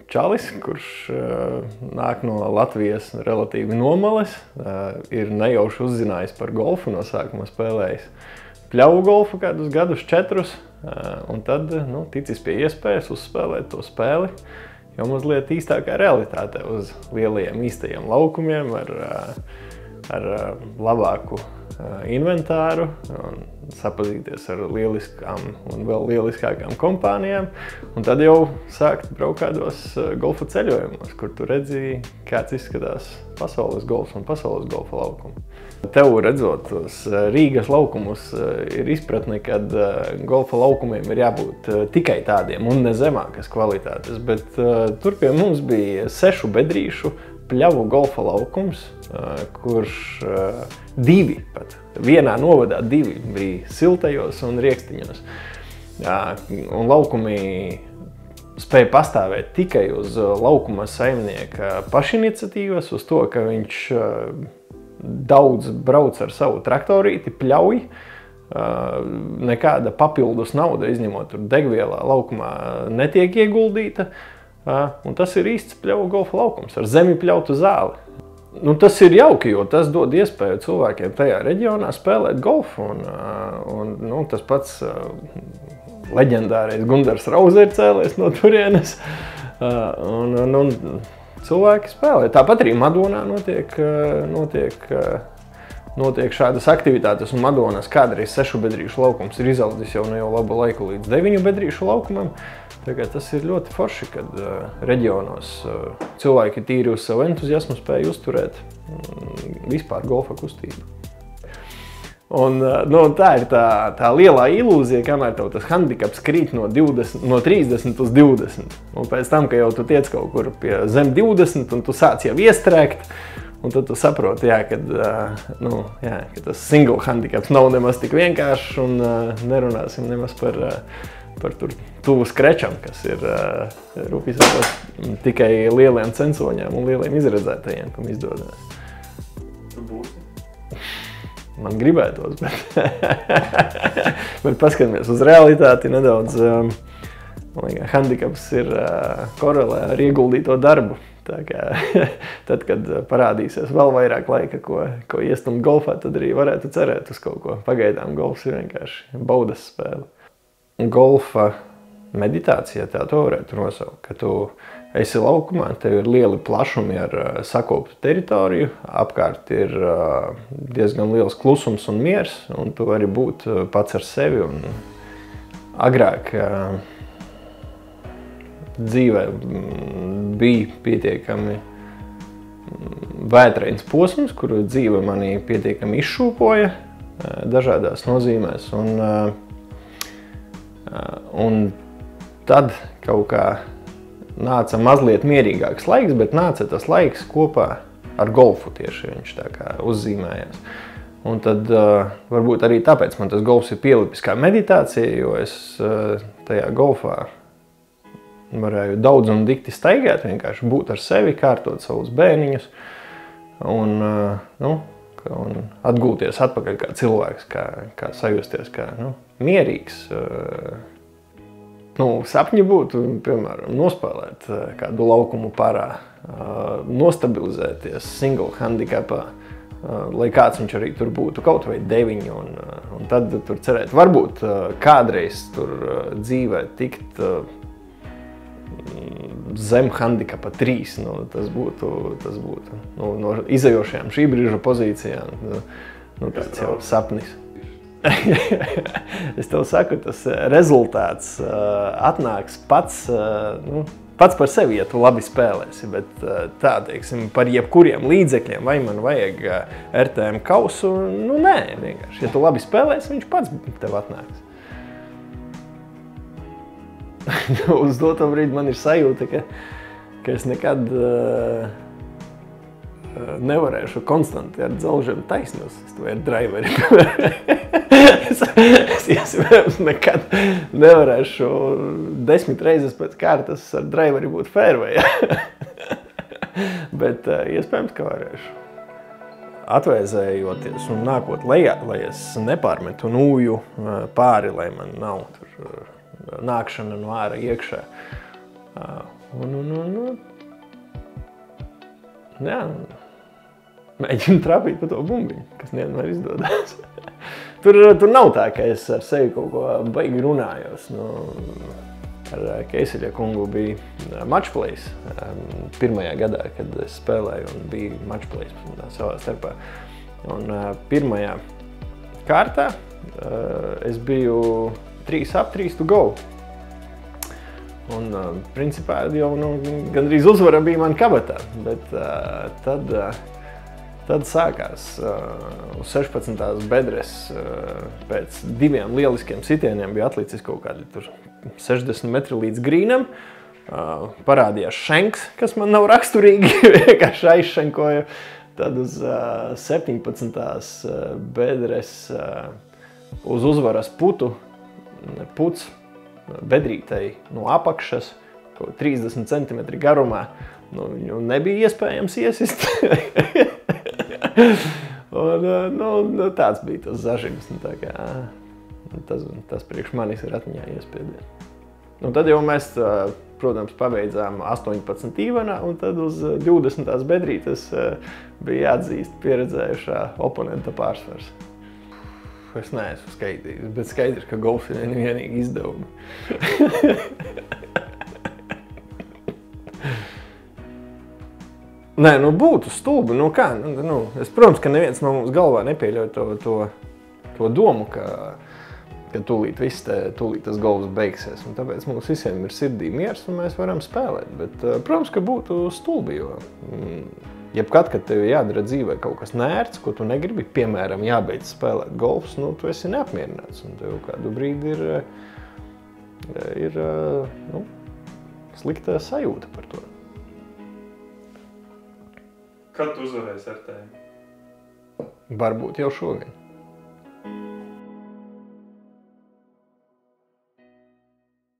Čalis, kurš nāk no Latvijas relatīvi nomales, ir nejauši uzzinājis par golfu, no sākuma spēlējis pļauju golfu kādus gadus 4, un tad ticis pie iespējas uzspēlēt to spēli jau mazliet īstākā realitātē uz lielajiem īstajiem laukumiem ar labāku inventāru un sapazīties ar lieliskām un vēl lieliskākām kompānijām. Un tad jau sākt braukt kādos golfa ceļojumos, kur tu redzi, kāds izskatās pasaules golfs un pasaules golfa laukumi. Tev, redzot tos Rīgas laukumus, ir izpratne, kad golfa laukumiem ir jābūt tikai tādiem un ne zemākas kvalitātes, bet tur pie mums bija 6 bedrīšu pļavu golfa laukums, kurš 2 pat, vienā novadā 2 bija Siltajos un Riekstiņos. Un laukumi spēja pastāvēt tikai uz laukuma saimnieka pašiniciatīvas, uz to, ka viņš daudz brauc ar savu traktorīti, pļauj, nekāda papildus nauda, izņemot tur degvielā, laukumā netiek ieguldīta. Un tas ir īsts pļauju golfa laukums ar zemi pļautu zāli. Tas ir jauki, jo tas dod iespēju cilvēkiem tajā reģionā spēlēt golfu. Un tas pats leģendārais Gundars Rauze ir cēlies no turienes. Un cilvēki spēlē. Tāpat arī Madonā notiek šādas aktivitātes, un Madonas kādreiz 6 bedrīšu laukums ir izaudzis jau ne jau labu laiku līdz 9 bedrīšu laukumam. Tas ir ļoti forši, kad reģionos cilvēki tīri uz savu entuziasmu spēja uzturēt vispār golfa kustību. Un tā ir tā lielā ilūzija, kamēr tev tas handikaps krīt no 30 uz 20. Un pēc tam, ka jau tu tiec kaut kur pie zem 20 un tu sāc jau iestrēgt, un tad tu saproti, ka tas single handikaps nav nemaz tik vienkāršs, un nerunāsim nemaz par tur tuvu skrečam, kas ir tikai lieliem censoņiem un lieliem izredzētajiem, kam izdodas. Tu būsi? Man gribētos, bet paskatāmies uz realitāti nedaudz. Handikaps ir korelē ar ieguldīto darbu. Tā kā tad, kad parādīsies vēl vairāk laika, ko iestumt golfā, tad arī varētu cerēt uz kaut ko. Pagaidām golfs ir vienkārši baudas spēle. Golfa meditācija, tā to varētu nosaukt, ka tu esi laukumā, tev ir lieli plašumi ar sakoptu teritoriju, apkārt ir diezgan liels klusums un miers, un tu vari būt pats ar sevi. Un agrāk dzīvē bija pietiekami vētrains posms, kuru dzīve manī pietiekami izšūpoja dažādās nozīmēs. Un tad kaut kā nāca mazliet mierīgāks laiks, bet nāca tas laiks kopā ar golfu tieši viņš tā kā uzzīmējās. Un tad varbūt arī tāpēc man tas golfs ir pielipis kā meditācija, jo es tajā golfā varēju daudz un dikti staigāt, vienkārši būt ar sevi, kārtot savus bērniņus un atgūties atpakaļ kā cilvēks, kā sajusties kā mierīgs. Sapņi būtu, piemēram, nospēlēt kādu laukumu parā, nostabilizēties single handicapā, lai kāds viņš arī tur būtu, kaut vai 9, un tad tur cerēt. Varbūt kādreiz tur dzīvē tikt zem handicapa 3, tas būtu no izejošajām šī brīža pozīcijām, tāds jau sapnis. Es tev saku, tas rezultāts atnāks pats par sevi, ja tu labi spēlēsi, bet tā, teiksim, par jebkuriem līdzekļiem, vai man vajag RTM kausu, nē, vienkārši. Ja tu labi spēlēsi, viņš pats tev atnāks. Uz doto brīdi man ir sajūta, ka es nekad nevarēšu konstanti ar dzelžiem taisnos, vai ar driveri. Es iespējams nekad nevarēšu 10 reizes pēc kārtas ar driveri būt fairway. Bet iespējams, ka varēšu. Atvēzējoties un nākot lejā, lai es nepārmetu nūju pāri, lai man nav tur nākšana no ārā iekšā. Jā, mēģinu trāpīt pa to bumbiņu, kas nevienmēr izdodas. Tur nav tā, ka es ar sevi kaut ko baigi runājos. Ar Keiseļa kungu bija matchplays pirmajā gadā, kad es spēlēju, un bija matchplays savā starpā. Un pirmajā kārtā es biju 3-up, 3 to go. Un principā jau gandrīz uzvara bija man kabatā, bet tad sākās uz 16. bedres pēc 2 lieliskiem sitieniem bija atlicis kaut kādi tur 60 metri līdz grīnam. Parādījās šenks, kas man nav raksturīgi, vienkārši aizšenkoju. Tad uz 17. bedres uz uzvaras puts bedrītei no apakšas, 30 cm garumā. Viņu nebija iespējams iesist. Un, tāds bija tas zažības. Tas priekš manis ir atmiņā iespiedies. Tad jau mēs, protams, pabeidzām 18 īvanā, un tad uz 20. bedrītes bija jāatzīst pieredzējušā oponenta pārsvars. Es neesmu skaitījis, bet skaidrs, ka golfs ir vienīgi izdevumi. Nē, būtu stulbi, kā? Es, protams, ka neviens no mums galvā nepieļauj to domu, ka tūlīt tas golfs beigsies. Un tāpēc mums visiem ir sirdī miers un mēs varam spēlēt. Bet, protams, ka būtu stulbi, jo jebkad, kad tev jādara dzīvē kaut kas nērts, ko tu negribi, piemēram, jābeidz spēlēt golfs, tu esi neapmierināts. Un tev kādu brīdi ir slikta sajūta par to. Kad tu uzvarēsi ar tēmu? Varbūt jau šogad.